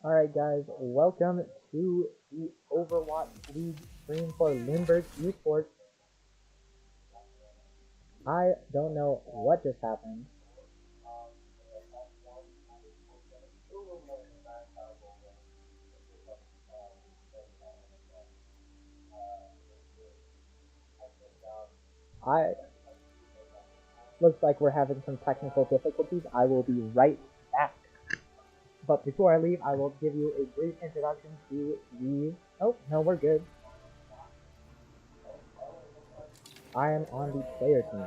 Alright guys, welcome to the Overwatch League stream for Lindbergh Esports. I don't know what just happened. Looks like we're having some technical difficulties. I will be right back. But before I leave, I will give you a brief introduction to the... Oh, no, we're good. I am on the player team.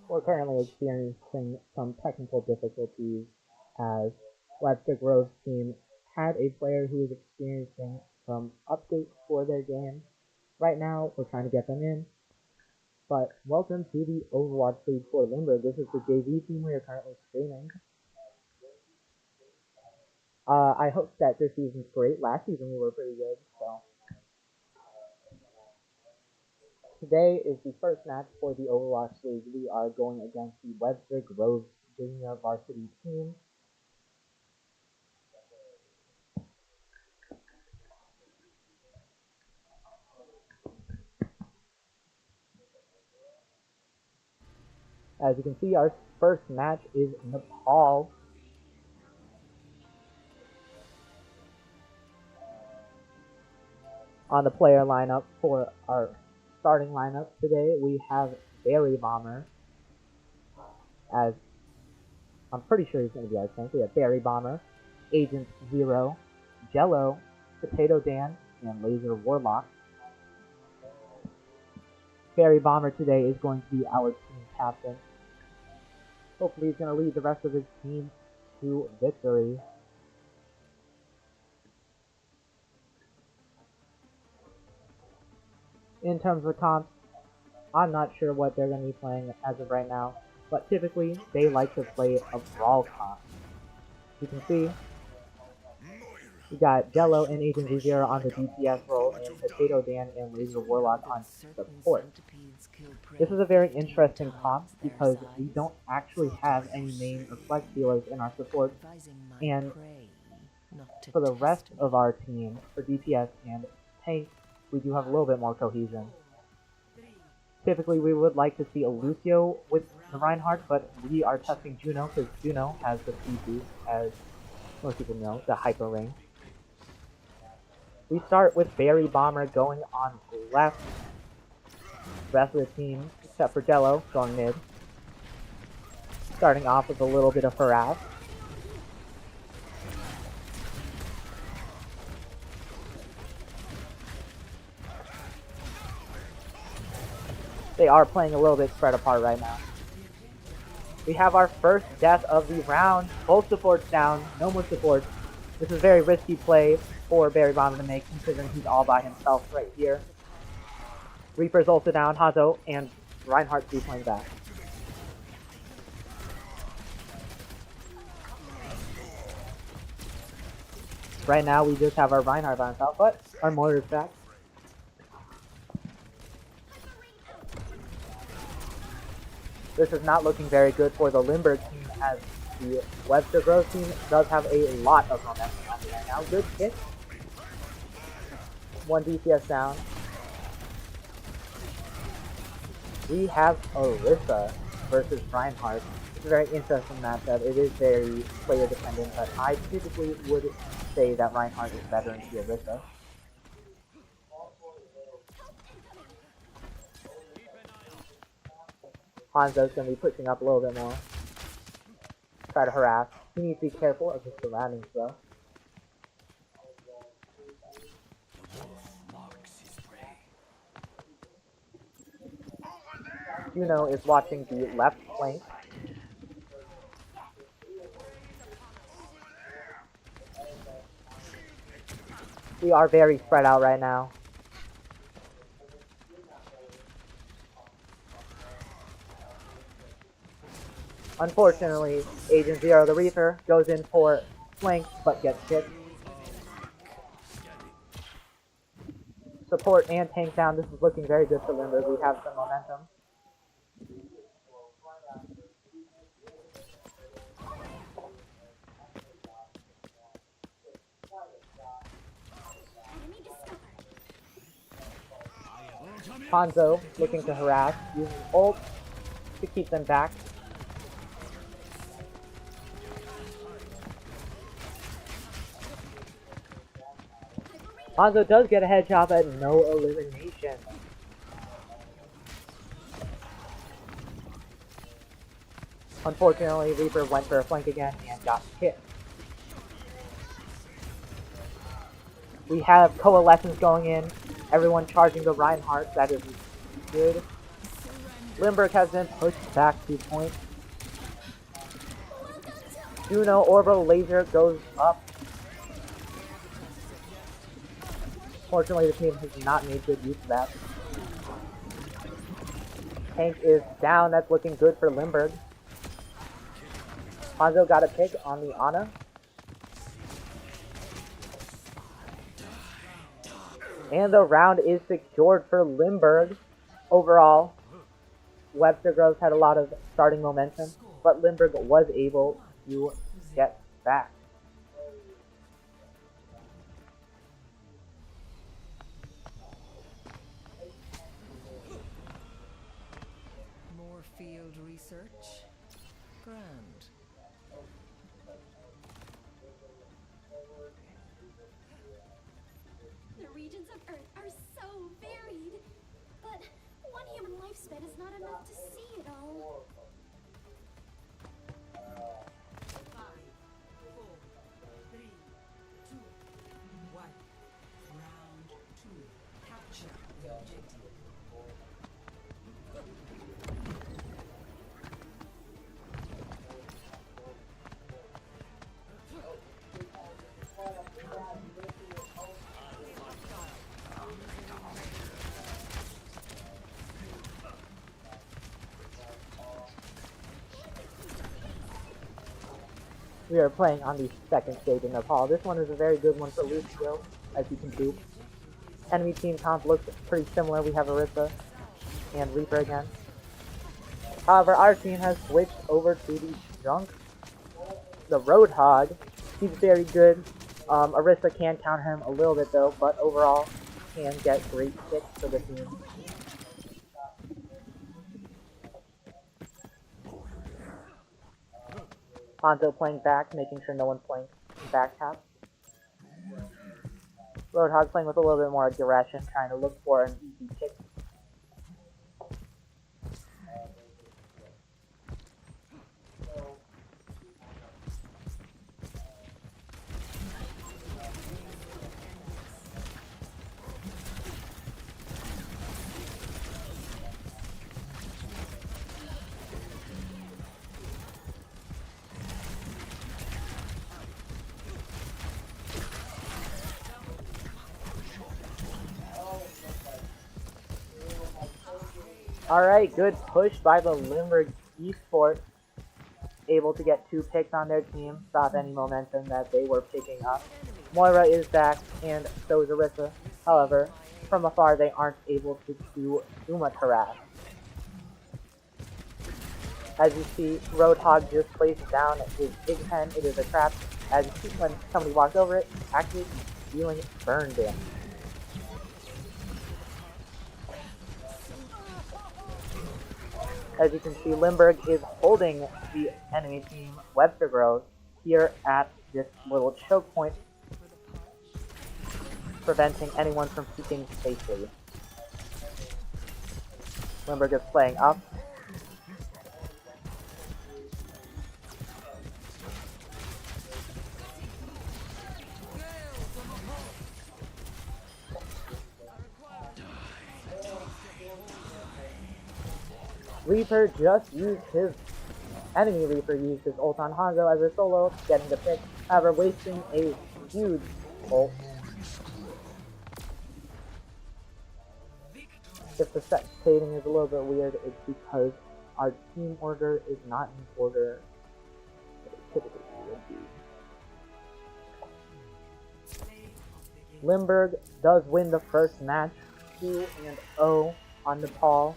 We're currently experiencing some technical difficulties as Webster Grove's team had a player who is experiencing some updates for their game. Right now, we're trying to get them in. But welcome to the Overwatch League for Lindbergh. This is the JV team we are currently streaming. I hope that this season's great. Last season we were pretty good, so. Today is the first match for the Overwatch League. We are going against the Webster Groves Junior Varsity team. As you can see, our first match is Nepal. On the player lineup for our starting lineup today, we have Berry Bomber, as I'm pretty sure he's going to be our tank. We have Berry Bomber, Agent Zero, Jello, Potato Dan, and Laser Warlock. Berry Bomber today is going to be our team captain. Hopefully he's going to lead the rest of his team to victory. In terms of comps, I'm not sure what they're going to be playing as of right now, but typically they like to play a brawl comp. You can see we got Jello and Agent Zero on the DPS role, and Potato Dan and Laser Warlock on support. This is a very interesting comp because we don't actually have any main or flex healers in our support, and for the rest of our team, for DPS and tank, we do have a little bit more cohesion. Typically, we would like to see a Lucio with the Reinhardt, but we are testing Juno because Juno has the PC, as most people know, the Hyper Ring. We start with Berry Bomber going on left. The rest of the team, except for Jello, going mid. Starting off with a little bit of harass. They are playing a little bit spread apart right now. We have our first death of the round. Both supports down. No more support. This is a very risky play for Berry Bomber to make, considering he's all by himself right here. Reaper's also down. Hazo and Reinhardt playing back. Right now we just have our Reinhardt by himself, but our mortar's back. This is not looking very good for the Lindbergh team, as the Webster Grove team does have a lot of momentum right now. Good hit. One DPS down. We have Orisa versus Reinhardt. It's a very interesting matchup. It is very player dependent, but I typically would say that Reinhardt is better than Orisa. Hanzo's going to be pushing up a little bit more. Try to harass. He needs to be careful of his surroundings though. Juno is watching the left flank. We are very spread out right now. Unfortunately, Agent Zero the Reaper goes in for flank but gets hit. Support and tank down. This is looking very good for Lindbergh. We have some momentum. Hanzo looking to harass, using ult to keep them back. Hanzo does get a headshot, but no elimination. Unfortunately, Reaper went for a flank again and got hit. We have coalescence going in. Everyone charging the Reinhardt. That is good. Lindbergh has been pushed back to point. Juno Orbital Laser goes up. Fortunately, the team has not made good use of that. Tank is down. That's looking good for Lindbergh. Hanzo got a pick on the Ana. And the round is secured for Lindbergh. Overall, Webster Groves had a lot of starting momentum, but Lindbergh was able to get back. More field research. Grand. The regions of Earth are so varied, but one human lifespan is not enough to see it all. 5, 4, 3, 2, 1. Round 2. Capture the objective. We are playing on the second stage in Nepal. This one is a very good one for Lucio, as you can see. Enemy team comp looks pretty similar. We have Orisa and Reaper again. However, our team has switched over to the Junk, the Roadhog. He's very good. Orisa can counter him a little bit though, but overall can get great hits for the team. Hanzo playing back, making sure no one's playing back tap. Roadhog playing with a little bit more aggression, trying to look for an easy kick. Alright, good push by the Lindbergh Esports. Able to get 2 picks on their team, stop any momentum that they were picking up. Moira is back, and so is Orisa. However, from afar they aren't able to do too much harass. As you see, Roadhog just placed down his big pen. It is a trap. As you see, when somebody walks over it, actually dealing burn damage. As you can see, Lindbergh is holding the enemy team, Webster Groves, here at this little choke point, preventing anyone from peeking safely. Lindbergh is playing up. Reaper just used his enemy Reaper used his ult on Hanzo as a solo, getting the pick, however wasting a huge ult. If the spectating is a little bit weird, it's because our team order is not in order that it typically would be. Lindbergh does win the first match, 2-0 on Nepal.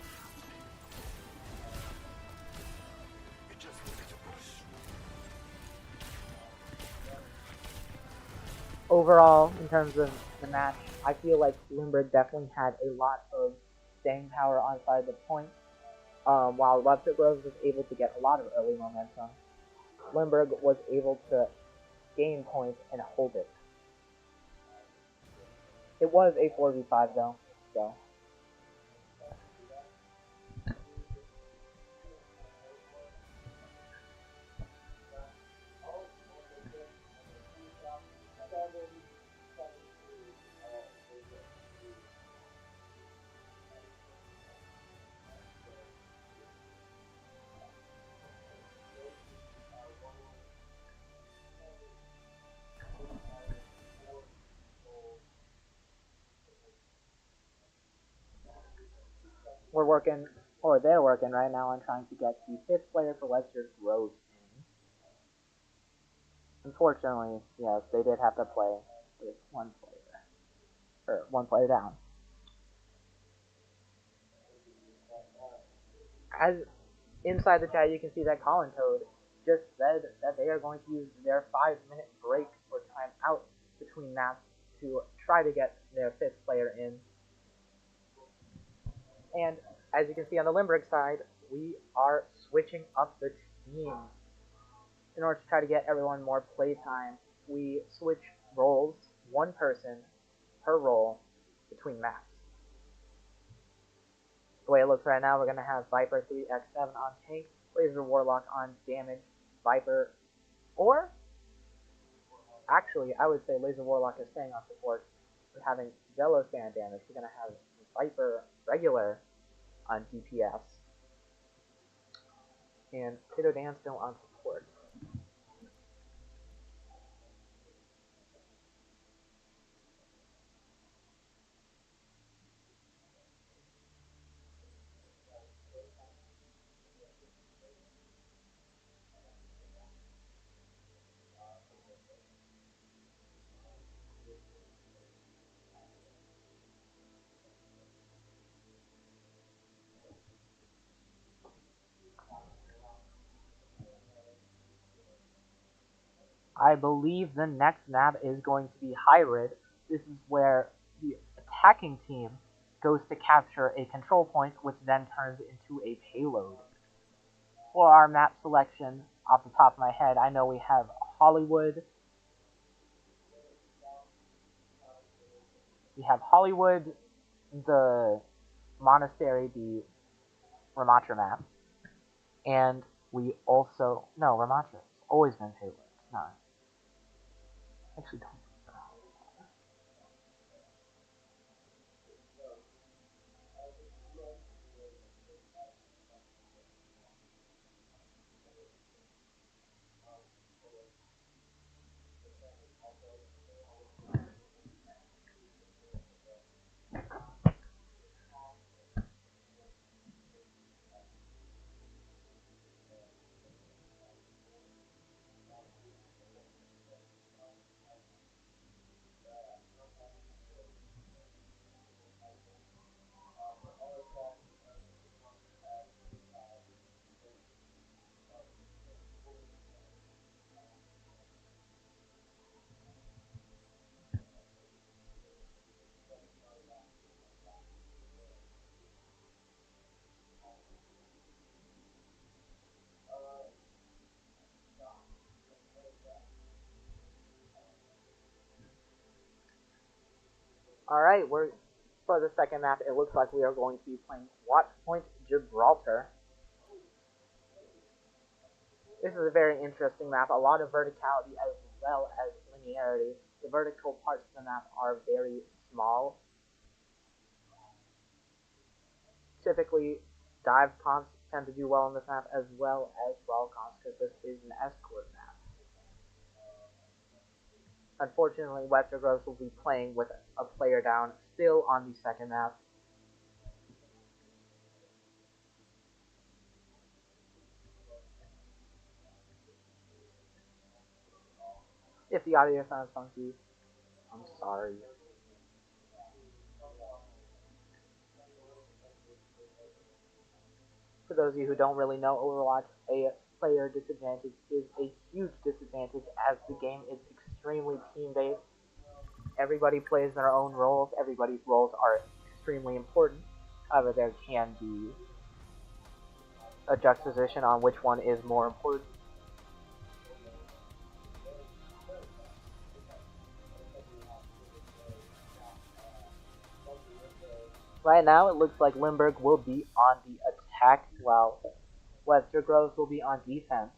Overall, in terms of the match, I feel like Lindbergh definitely had a lot of staying power on side the point, while Webster was able to get a lot of early momentum. Lindbergh was able to gain points and hold it. It was a 4v5 though, so. We're working, or they're working right now on trying to get the 5th player for Webster Rose in. Unfortunately, yes, they did have to play with one player down. As inside the chat, you can see that Colin Toad just said that they are going to use their 5-minute break or timeout between maps to try to get their 5th player in. And as you can see on the Lindbergh side, we are switching up the teams in order to try to get everyone more playtime. We switch roles, one person per role, between maps. The way it looks right now, we're going to have Viper 3x7 on tank, Laser Warlock on damage, Viper, or actually, I would say Laser Warlock is staying on support. We're having Jello stay on damage. We're going to have Viper regular on DPS, and Kiddo Dan still on support. I believe the next map is going to be Hybrid. This is where the attacking team goes to capture a control point, which then turns into a payload. For our map selection, off the top of my head, I know we have Hollywood. We have Hollywood, the Monastery, the Ramatra map. And we also... No, Ramatra. It's always been payload. It's not. Actually, don't. Alright, for the second map, it looks like we are going to be playing Watchpoint Gibraltar. This is a very interesting map, a lot of verticality as well as linearity. The vertical parts of the map are very small. Typically, dive comps tend to do well on this map as well as brawl comps because this is an escort map. Unfortunately, Webster will be playing with a player down still on the second map. If the audio sounds funky, I'm sorry. For those of you who don't really know Overwatch, a player disadvantage is a huge disadvantage as the game is extremely team-based. Everybody plays their own roles, everybody's roles are extremely important. However, there can be a juxtaposition on which one is more important. Right now, it looks like Lindbergh will be on the attack, while Webster will be on defense.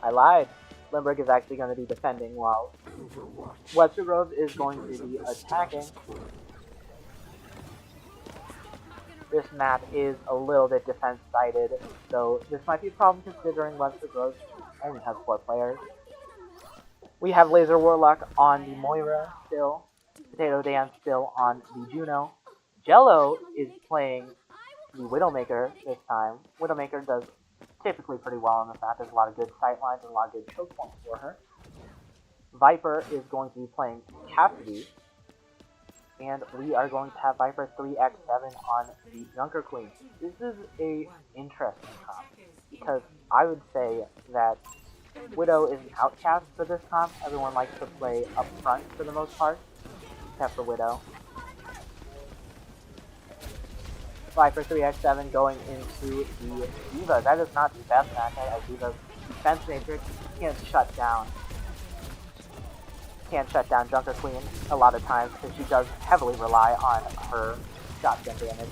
I lied. Lindbergh is actually going to be defending, while Webster is going to be attacking. This map is a little bit defense-sided, so this might be a problem considering Webster only has 4 players. We have Laser Warlock on the Moira still, Potato Dan still on the Juno. Jello is playing the Widowmaker this time. Widowmaker does typically pretty well on this map. There's a lot of good sight lines and a lot of good choke points for her. Viper is going to be playing Cassidy. And we are going to have Viper 3x7 on the Junker Queen. This is a interesting comp, because I would say that Widow is an outcast for this comp. Everyone likes to play up front for the most part, except for Widow. Viper 3x7 going into the Diva. That is not the best matchup, as Diva's defense matrix can't shut down Junker Queen a lot of times, because she does heavily rely on her shotgun damage.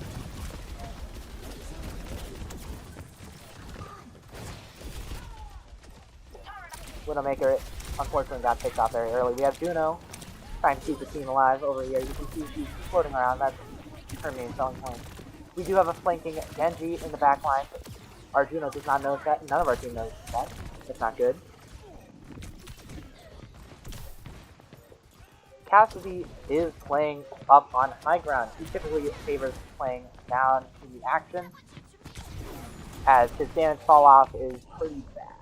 Widowmaker unfortunately got picked off very early. We have Juno trying to keep the team alive over here. You can see she's floating around. That's her main selling point. We do have a flanking Genji in the back line. Our Juno does not notice that. None of our team knows that. That's not good. Cassidy is playing up on high ground. He typically favors playing down in the action, as his damage fall off is pretty bad.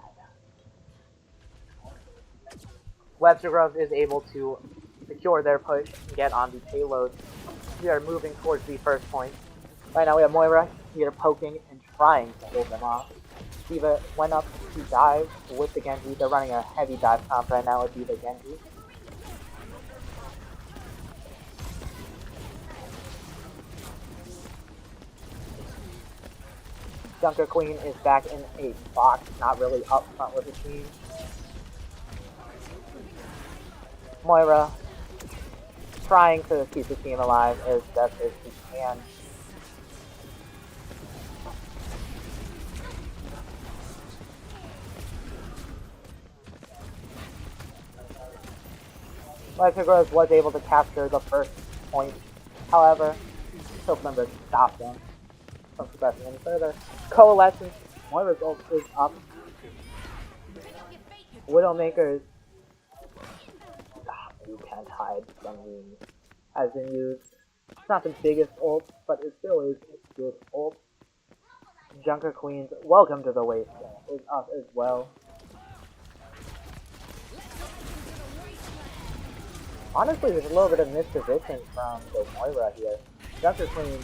Webster is able to secure their push and get on the payload. We are moving towards the first point. Right now we have Moira here poking and trying to hold them off. Diva went up to dive with the Genji. They're running a heavy dive comp right now with Diva Genji. Junker Queen is back in a box, not really up front with the team. Moira trying to keep the team alive as best as she can. Lindbergh was able to capture the first point, however, Lindbergh stopped them from progressing any further. Coalescence, Moira's ult is up. Widowmaker's you can't hide from me has been used. It's not the biggest ult, but it still is a good ult. Junker Queen's Welcome to the Wasteland is up as well. Honestly, there's a little bit of misposition from the Moira here. Junker Queen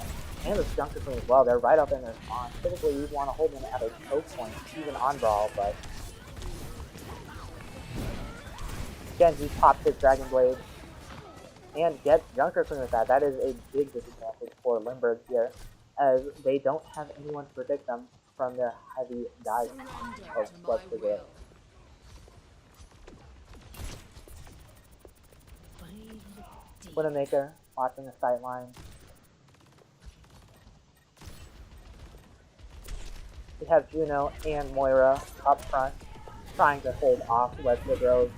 and the Junker Queen as well, they're right up in their spawn. Typically, you'd want to hold them at a choke point, even on brawl, but Genji pops his Dragon Blade and gets Junker Queen with that. That is a big disadvantage for Lindbergh here, as they don't have anyone to protect them from their heavy dive of Webster. Widowmaker watching the sight line. We have Juno and Moira up front, trying to hold off Webster.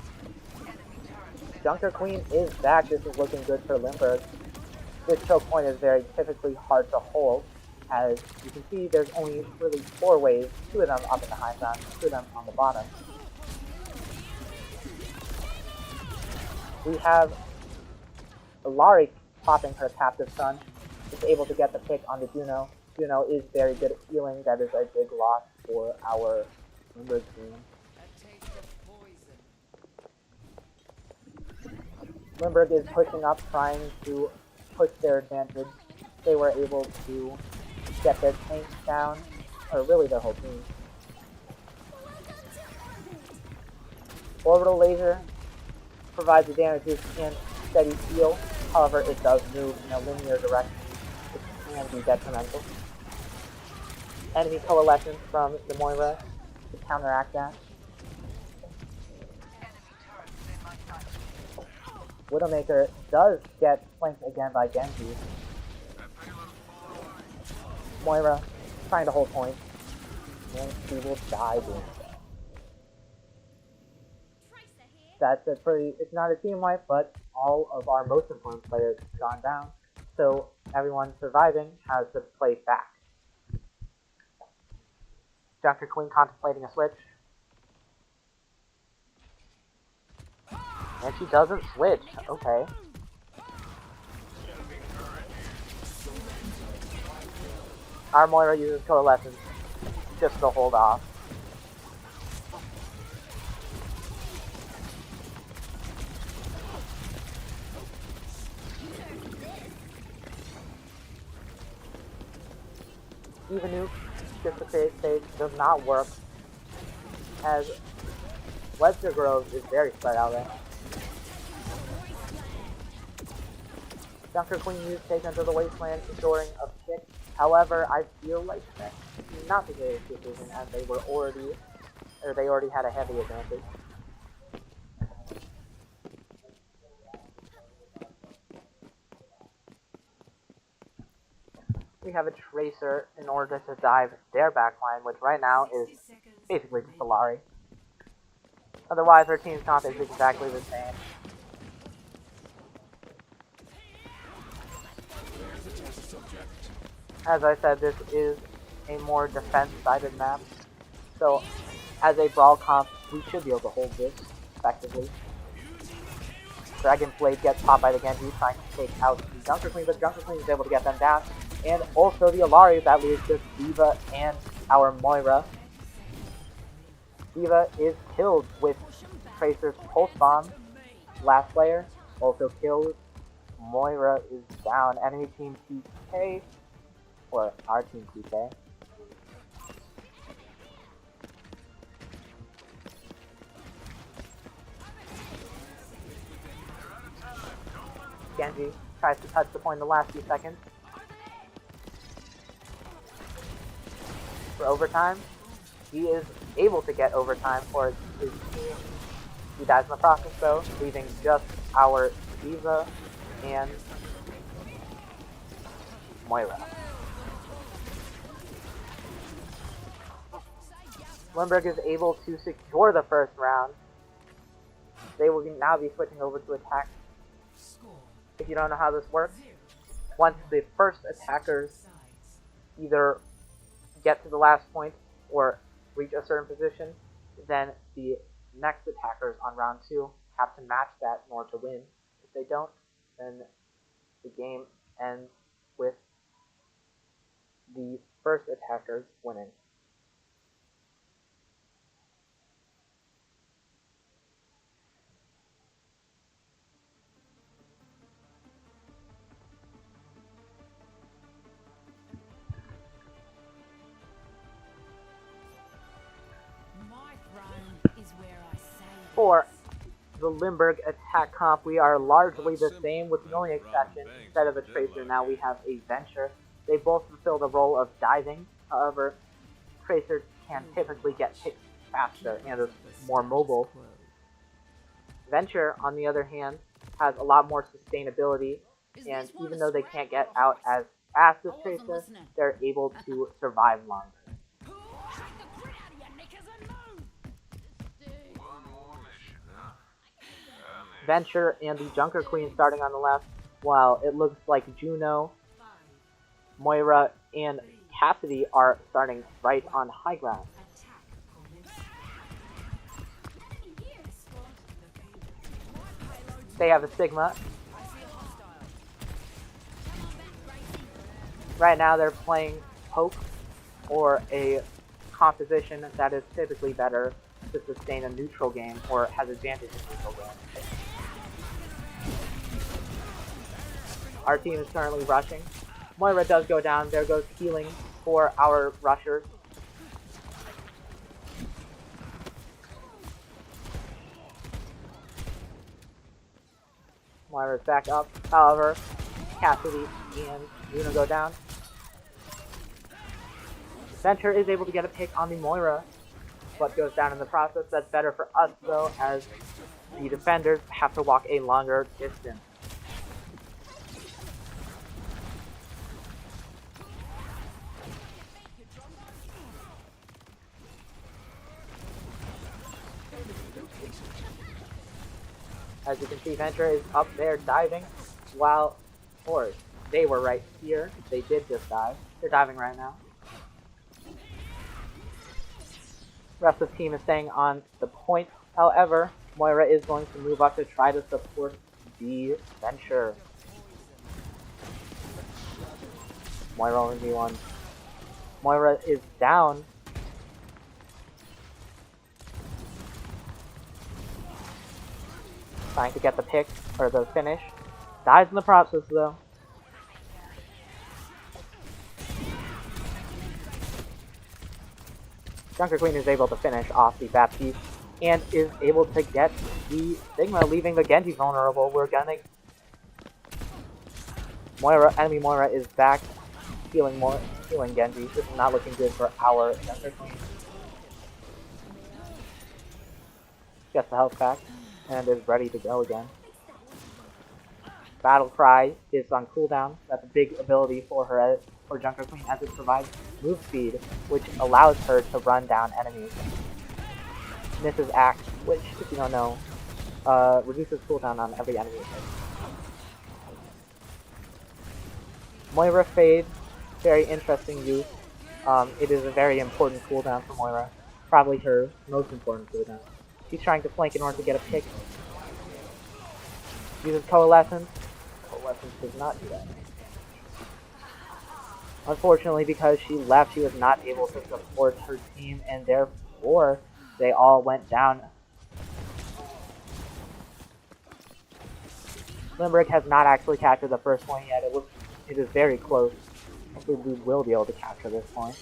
Junker Queen is back. This is looking good for Lindbergh. This choke point is very typically hard to hold. As you can see, there's only really 4 waves, 2 of them up in the high ground, 2 of them on the bottom. we have Ilari popping her captive son. Is able to get the pick on the Juno. Juno is very good at healing. That is a big loss for our Lindbergh team. Lindbergh is pushing up, trying to push their advantage. They were able to get their tank down, or really their whole team. Orbital laser provides the damages and steady heal. However, it does move in a linear direction, which can be detrimental. Enemy coalescence from the Moira to counteract that. Widowmaker does get flanked again by Genji. Moira trying to hold point, and she will die doing so. That's a pretty, it's not a team wipe, but all of our most important players have gone down, so everyone surviving has to play back. Junker Queen contemplating a switch. And she doesn't switch. Okay. Our Moira uses Coalescence just to hold off. Even Nuke just to create stage does not work, as Webster Grove is very spread out there. Junker Queen used taken to the wasteland, ensuring a pick. However, I feel like that's not the greatest decision, as they already had a heavy advantage. We have a Tracer in order to dive their backline, which right now is basically just Ilari. Otherwise, our team's comp is exactly the same. As I said, this is a more defense-sided map, so as a brawl comp, we should be able to hold this effectively. Dragon Blade gets popped by the Genji, trying to take out the Junker Queen, but Junker Queen is able to get them down. And also the Ilari, that leaves just D.Va and our Moira. D.Va is killed with Tracer's Pulse Bomb. Last player also killed. Moira is down. Enemy team TK, or our team TK. Genji tries to touch the point in the last few seconds. For overtime, he is able to get overtime for his team. He dies in the process though, leaving just our D.Va and Moira. Lindbergh is able to secure the first round. They will now be switching over to attack. If you don't know how this works, once the first attackers either get to the last point or reach a certain position, then the next attackers on round 2 have to match that in order to win. If they don't, then the game ends with the first attackers winning. For the Lindbergh attack comp, we are largely the same, with the only exception, instead of a Tracer, now we have a Venture. They both fulfill the role of diving, however, Tracer can typically get picked faster and is more mobile. Venture, on the other hand, has a lot more sustainability, and even though they can't get out as fast as Tracer, they're able to survive longer. Venture and the Junker Queen starting on the left, while it looks like Juno, Moira, and Cassidy are starting right on high ground. They have a Sigma. Right now they're playing Poke, or a composition that is typically better to sustain a neutral game, or has advantage in neutral game. Our team is currently rushing. Moira does go down. There goes healing for our rushers. Moira's back up. However, Cassidy and Luna go down. Venture is able to get a pick on the Moira, but goes down in the process. That's better for us, though, as the defenders have to walk a longer distance. As you can see, Venture is up there diving, while, or they were right here. They did just dive. They're diving right now. Rest of the team is staying on the point. However, Moira is going to move up to try to support the Venture. Moira only one. Moira is down. Trying to get the pick, or the finish. Dies in the process, though. Junker Queen is able to finish off the Baptiste, and is able to get the Sigma, leaving the Genji vulnerable. We're gonna... enemy Moira is back, healing Genji. This is not looking good for our Junker Queen. Gets the health back, and is ready to go again. Battle Cry is on cooldown. That's a big ability for her, for Junker Queen, as it provides move speed, which allows her to run down enemies. Misses Axe, which, if you don't know, reduces cooldown on every enemy hit. Moira Fade, very interesting use. It is a very important cooldown for Moira. Probably her most important cooldown. She's trying to flank in order to get a pick. Uses Coalescence. Coalescence does not do that. Unfortunately, because she left, she was not able to support her team, and therefore, they all went down. Lindbergh has not actually captured the first point yet. It is very close. Hopefully we will be able to capture this point.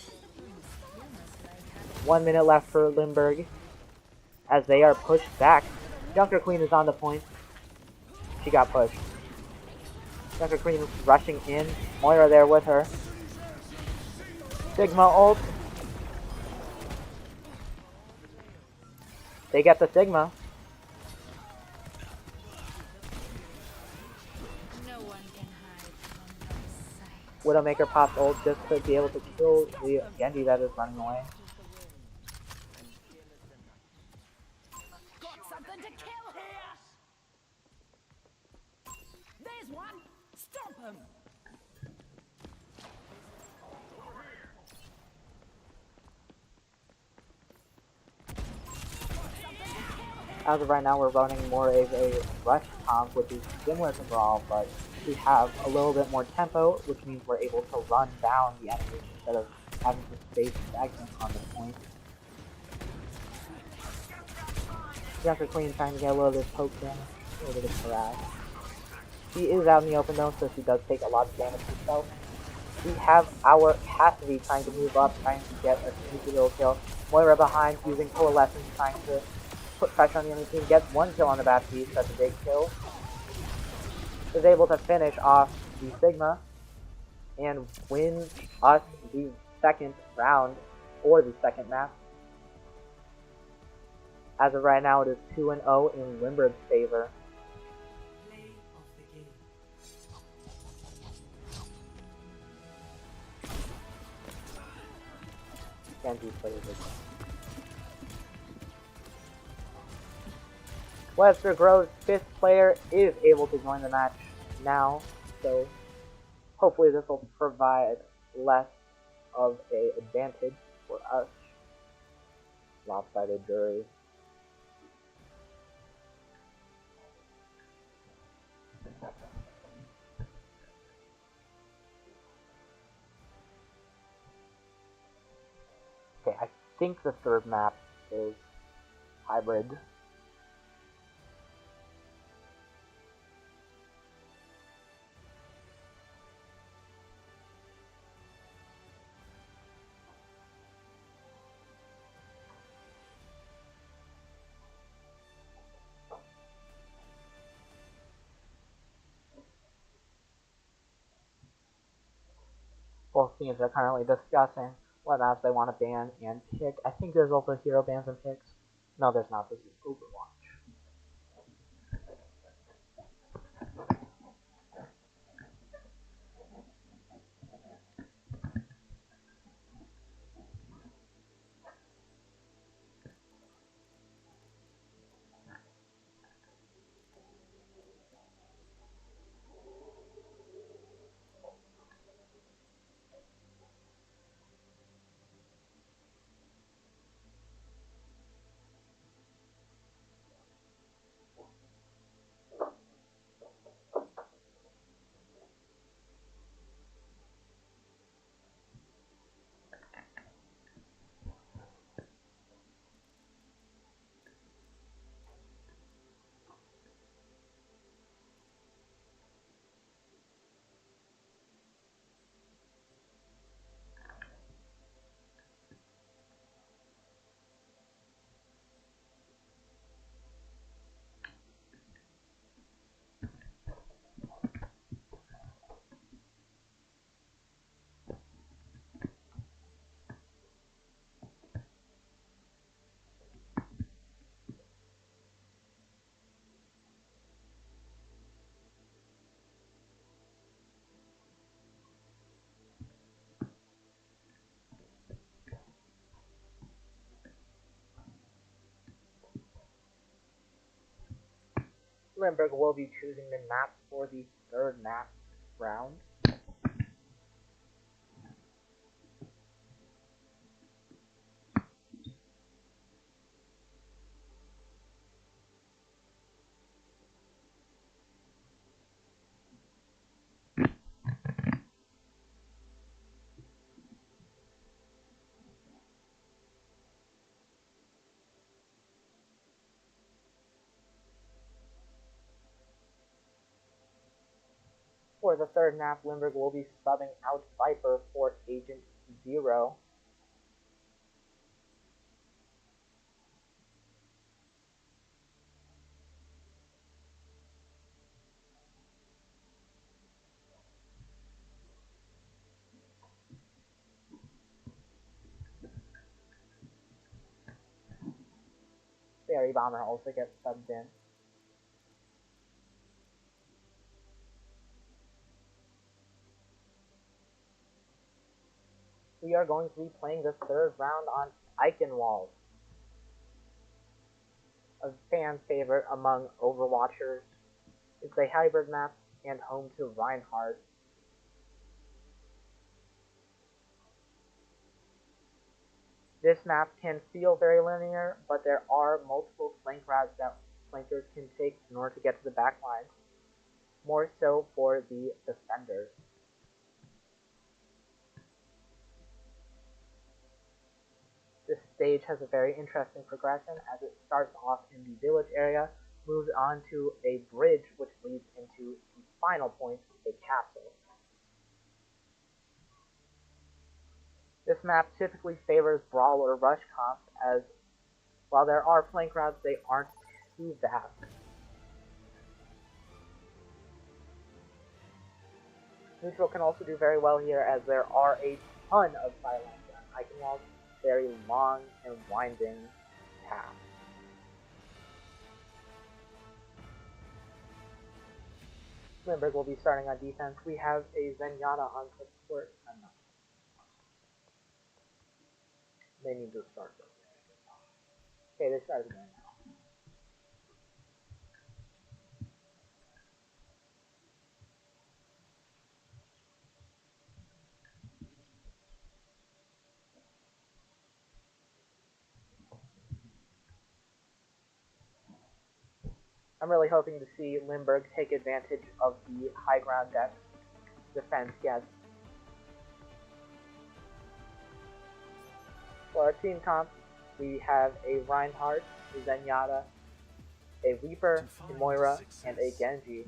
1 minute left for Lindbergh, as they are pushed back. Junker Queen is on the point. She got pushed. Junker Queen is rushing in. Moira there with her. Sigma ult. They get the Sigma. No one can hide from my sight. Widowmaker pops ult just to be able to kill the Genji that is running away. Got something to kill here! There's one! Stop him! As of right now, we're running more of a rush comp, which is similar to Brawl, but we have a little bit more tempo, which means we're able to run down the enemies instead of having to stay stagnant on the point. Junker Queen trying to get a little bit of poke damage, a little bit of harass. She is out in the open though, so she does take a lot of damage herself. We have our Cassidy trying to move up, trying to get a sneaky little kill. Moira behind, using Coalescence, trying to put pressure on the enemy team, gets one kill on the Baptiste. That's a big kill. Is able to finish off the Sigma and wins us the second round, or the second map. As of right now, it is 2-0 in Lindbergh's favor. Play of the game. Genji plays it. Webster Grove's 5th player is able to join the match now, so hopefully this will provide less of an advantage for us. Lopsided jury. Okay, I think the third map is hybrid. Both teams are currently discussing what maps they want to ban and pick. I think there's also hero bans and picks. No, there's not. This is Overwatch. Lindbergh will be choosing the map for the third map round. For the third map, Lindbergh will be subbing out Viper for Agent Zero. Fairy Bomber also gets subbed in. We are going to be playing the third round on Eichenwald, a fan favorite among Overwatchers. It's a hybrid map and home to Reinhardt. This map can feel very linear, but there are multiple flank routes that flankers can take in order to get to the back lines, more so for the defenders. This stage has a very interesting progression as it starts off in the village area, moves on to a bridge which leads into the final point, a castle. This map typically favors brawl or rush comps, as while there are flank routes, they aren't too vast. Neutral can also do very well here, as there are a ton of sidelines on Eichenwald's very long and winding path. Lindbergh will be starting on defense. We have a Zenyatta on support. They need to start this. Okay, they started again. I'm really hoping to see Lindbergh take advantage of the high ground depth defense gets. For our team comp, we have a Reinhardt, a Zenyatta, a Reaper, a Moira, and a Genji.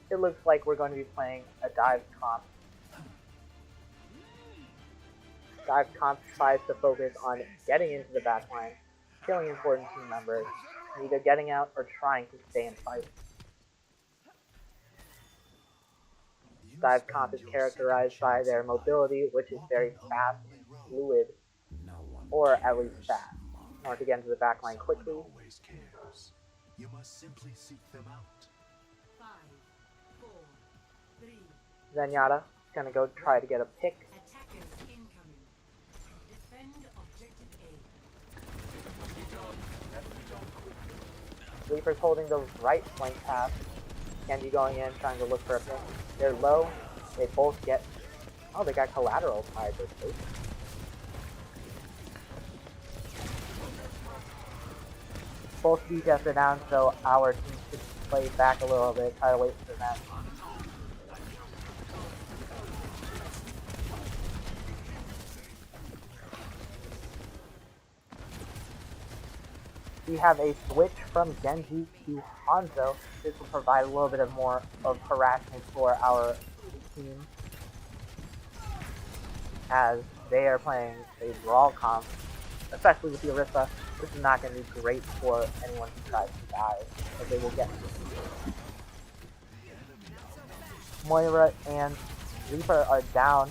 It looks like we're going to be playing a dive comp. Dive comp tries to focus on getting into the backline, killing important team members, and either getting out or trying to stay and fight. Dive comp is characterized by their mobility, which is very fast, fluid, or at least fast, in order to get into the backline quickly. You must simply seek them out. 5, 4, 3. Zenyatta is going to go try to get a pick. Attackers incoming. Defend objective A. Reaper's holding the right flank path. Genji going in, trying to look for a pick. They're low. They both get... Oh, they got collateral tied to this. Both DPS are down, so our team should play back a little bit, try to wait for them. We have a switch from Genji to Hanzo. This will provide a little bit of more of harassment for our team, as they are playing a brawl comp, especially with the Orisa. This is not going to be great for anyone who tries to dive, as they will get Moira and Reaper are down.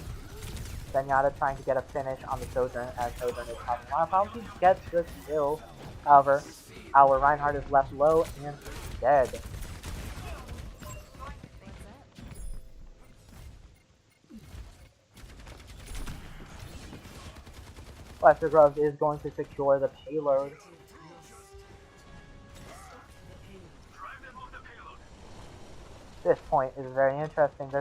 Zenyatta trying to get a finish on the Sojourn, as Sojourn is having a lot of problems. He gets the kill. However, our Reinhardt is left low and dead. Webster Groves is going to secure the payload. This point is very interesting.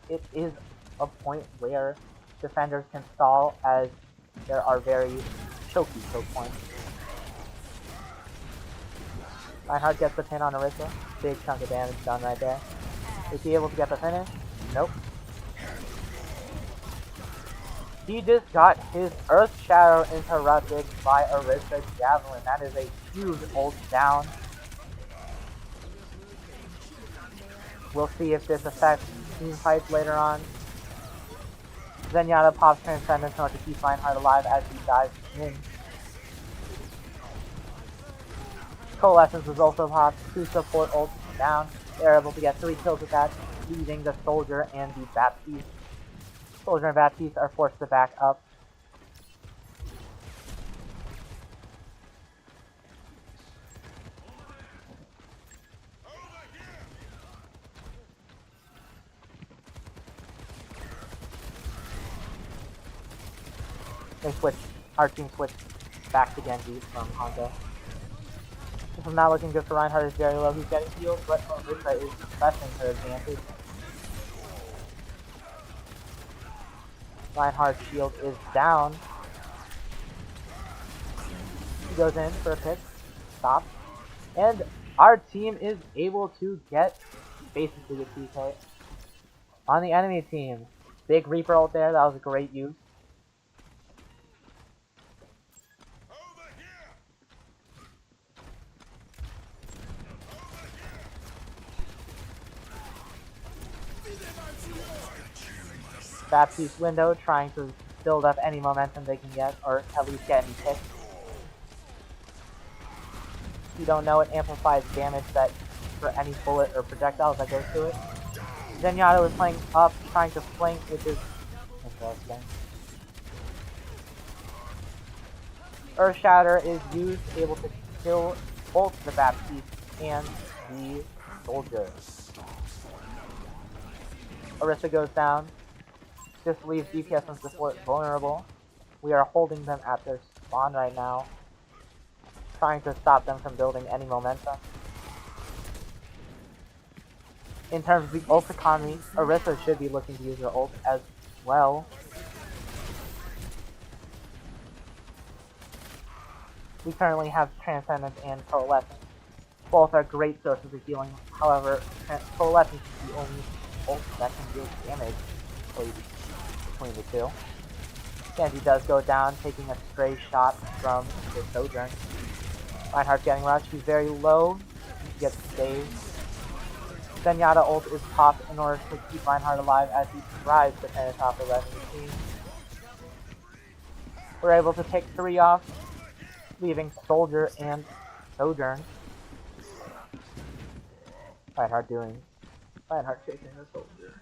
It is a point where defenders can stall, as there are very choke points. Reinhardt gets the pin on Orisa. Big chunk of damage done right there. Is he able to get the finish? Nope. He just got his Earth Shadow interrupted by Orisa Javelin. That is a huge ult down. We'll see if this affects team fights later on. Zenyatta pops Transcendence in order to keep Reinhardt alive as he dives in. Coalescence was also popped. 2 support ults down. They're able to get 3 kills with that, leaving the Soldier and the Baptiste. Soldier and Baptiste are forced to back up. They switch. Our team switched back to Genji from Hanzo. This is not looking good for Reinhardt. Is very low. He's getting healed, but Orisa is pressing her advantage. Reinhardt's shield is down. He goes in for a pick. Stop. And our team is able to get basically a TK on the enemy team. Big Reaper ult there. That was a great use. Baptiste window trying to build up any momentum they can get, or at least get any picks. If you don't know, it amplifies damage that for any bullet or projectiles that goes to it. Zenyatta was playing up, trying to flank, which is interesting. Earth Shatter is used, able to kill both the Baptiste and the Soldier. Orisa goes down. Just leaves DPS and support vulnerable. We are holding them at their spawn right now, trying to stop them from building any momentum. In terms of the ult economy, Orisa should be looking to use her ult as well. We currently have Transcendence and Coalescence. Both are great sources of healing. However, Coalescence is the only ult that can deal damage between the two. Genji does go down, taking a stray shot from the Sojourn. Reinhardt getting rushed. He's very low. He gets saved. Zenyatta ult is popped in order to keep Reinhardt alive as he tries to finish off the rest of the team. We're able to take 3 off, leaving Soldier and Sojourn. Reinhardt chasing the Soldier.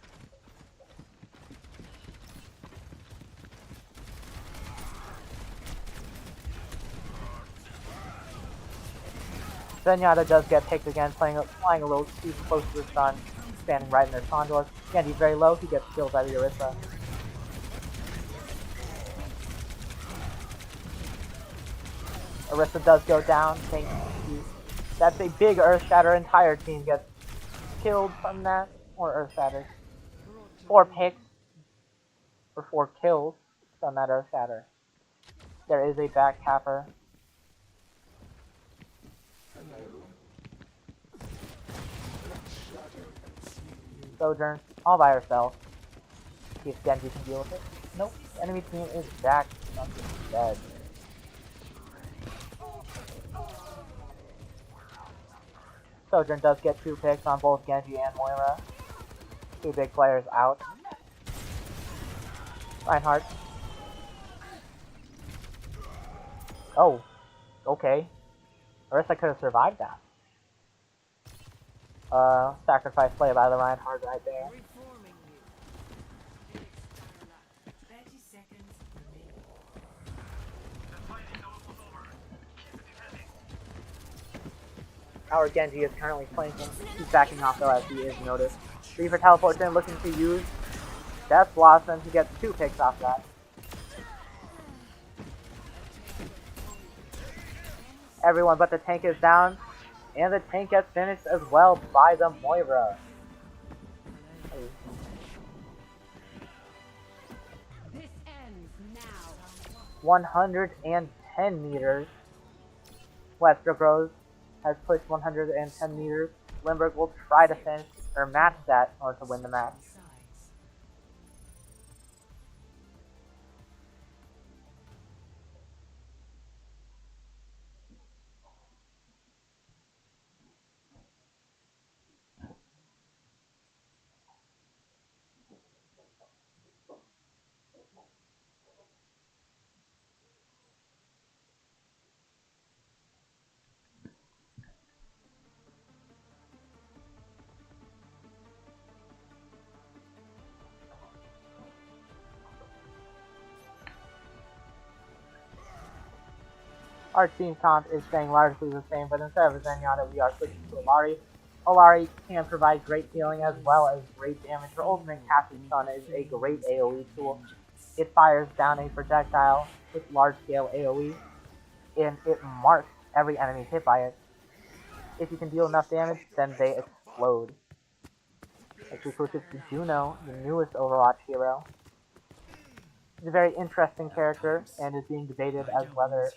Zenyatta does get picked again, flying a little too close to the sun, standing right in their condors. Again, he's very low, he gets killed by the Orisa. Orisa does go down, that's a big Earth Shatter, entire team gets killed from that, or Earth Shatter. 4 picks, or 4 kills from that Earth Shatter. There is a back capper. Sojourn, all by herself. See if Genji can deal with it. Nope, the enemy team is back. Something's dead. Sojourn does get 2 picks on both Genji and Moira. 2 big players out. Reinhardt. Oh, okay. Orisa could have survived that. Sacrifice play by the Reinhardt right there. Reforming you. 30 seconds remaining. Our Genji is currently flanking. He's backing off though as he is noticed. Reaper teleports in looking to use Death Blossom. He gets 2 picks off that. Everyone but the tank is down. And the tank gets finished as well by the Moira. This ends now. 110 meters. Webster Groves has pushed 110 meters. Lindbergh will try to finish or match that in order to win the match. Our team comp is staying largely the same, but instead of Zenyatta, we are switching to Illari. Illari can provide great healing as well as great damage. Her ultimate Casting Stun is a great AoE tool. It fires down a projectile with large-scale AoE, and it marks every enemy hit by it. If you can deal enough damage, then they explode. Exclusive to Juno, the newest Overwatch hero. She's a very interesting character, and is being debated as whether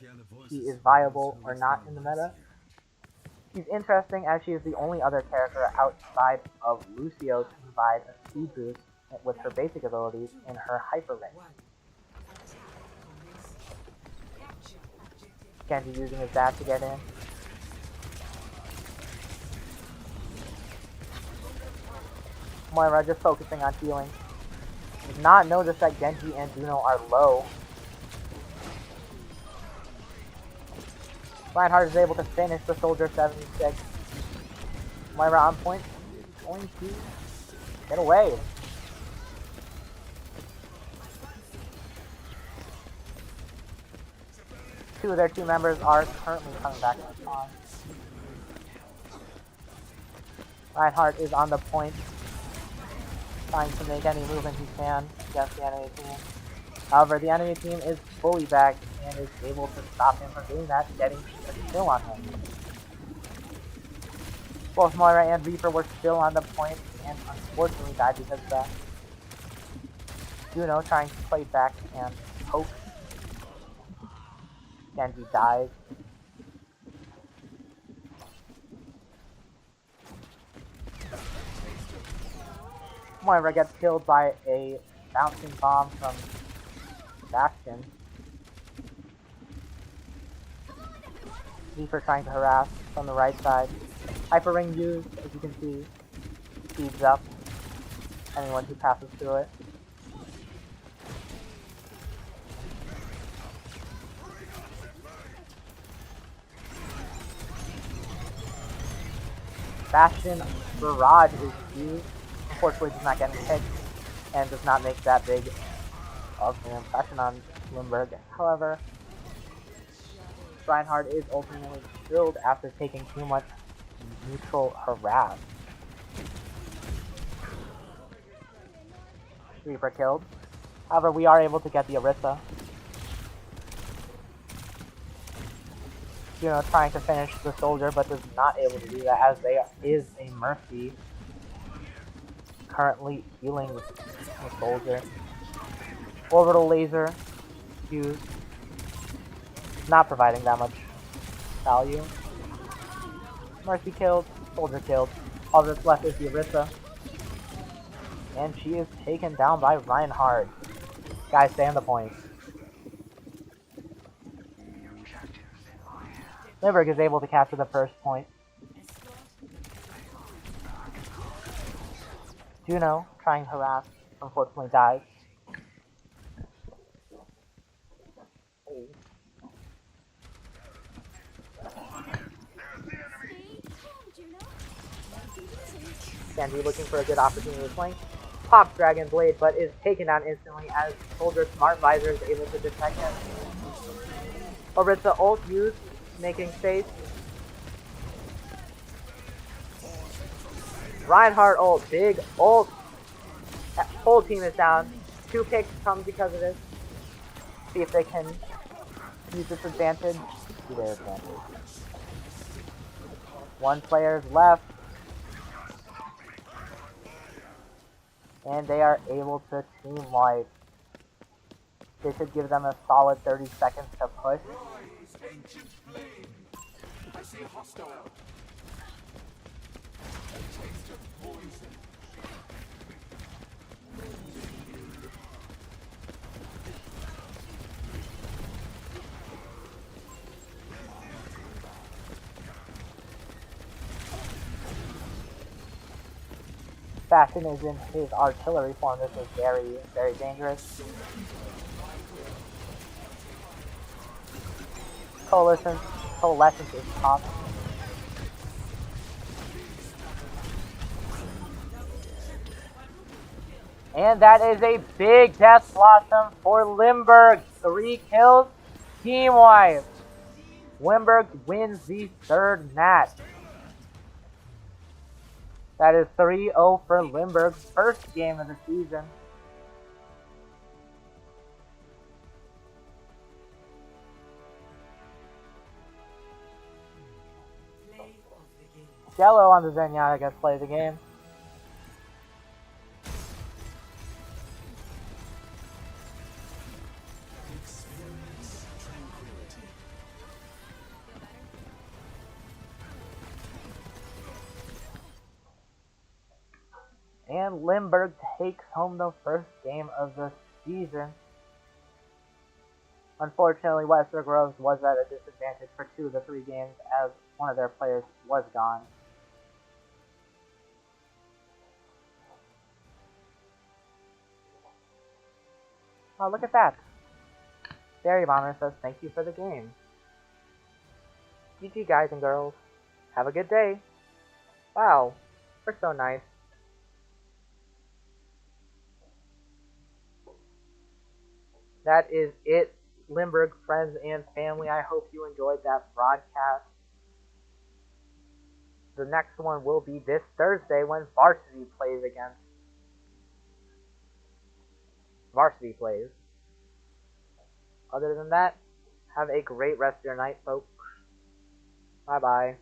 she is viable or not in the meta. She's interesting as she is the only other character outside of Lucio to provide a speed boost with her basic abilities in her hyper range. Genji using his dash to get in. Moira just focusing on healing. Did not notice that Genji and Juno are low. Reinhardt is able to finish the Soldier 76. Moira on point. Going to get away. Two of their team members are currently coming back to spawn. Reinhardt is on the point, trying to make any movement he can against the enemy team. However, the enemy team is fully back and is able to stop him from doing that, getting a kill on him. Both Moira and Reaper were still on the point and unfortunately died because of that. Juno trying to play back and poke. Genji dies. Moira gets killed by a bouncing bomb from Bastion. Reaper trying to harass from the right side. Hyper ring used, as you can see, speeds up anyone who passes through it. Bastion Barrage is used. Unfortunately, does not get hit and does not make that big of an impression on Lindbergh. However, Reinhardt is ultimately killed after taking too much neutral harass. Reaper killed. However, we are able to get the Orisa. Trying to finish the soldier, but is not able to do that as there is a Mercy currently healing the soldier. Orbital laser used, not providing that much value. Mercy killed, soldier killed. All that's left is the Orisa. And she is taken down by Reinhardt. Guys, stay on the point. Lindbergh is able to capture the first point. Juno, trying to harass, unfortunately dies. Sandy looking for a good opportunity to flank. Pops Dragon Blade, but is taken down instantly as Soldier Smart Visor is able to detect him. Orisa ult used, making space. Reinhardt ult, big ult. That whole team is down. 2 picks come because of this. See if they can use this advantage. See their advantage. 1 player is left. And they are able to team wipe. This should give them a solid 30 seconds to push. I see a hostile. Taste of poison. Bastion is in his artillery form. This is very, very dangerous. Coalescence is top. And that is a big death blossom for Lindbergh. 3 kills, team wipe. Lindbergh wins the 3rd match. That is 3-0 for Lindbergh's first game of the season. Jello on the Zenyatta gets play of the game. Experience tranquility. And Lindbergh takes home the first game of the season. Unfortunately, Webster Groves was at a disadvantage for 2 of the 3 games as one of their players was gone. Oh, look at that. Fairy Bomber says thank you for the game. GG guys and girls. Have a good day. Wow, we're so nice. That is it, Lindbergh friends and family. I hope you enjoyed that broadcast. The next one will be this Thursday when Varsity plays. Other than that, have a great rest of your night, folks. Bye-bye.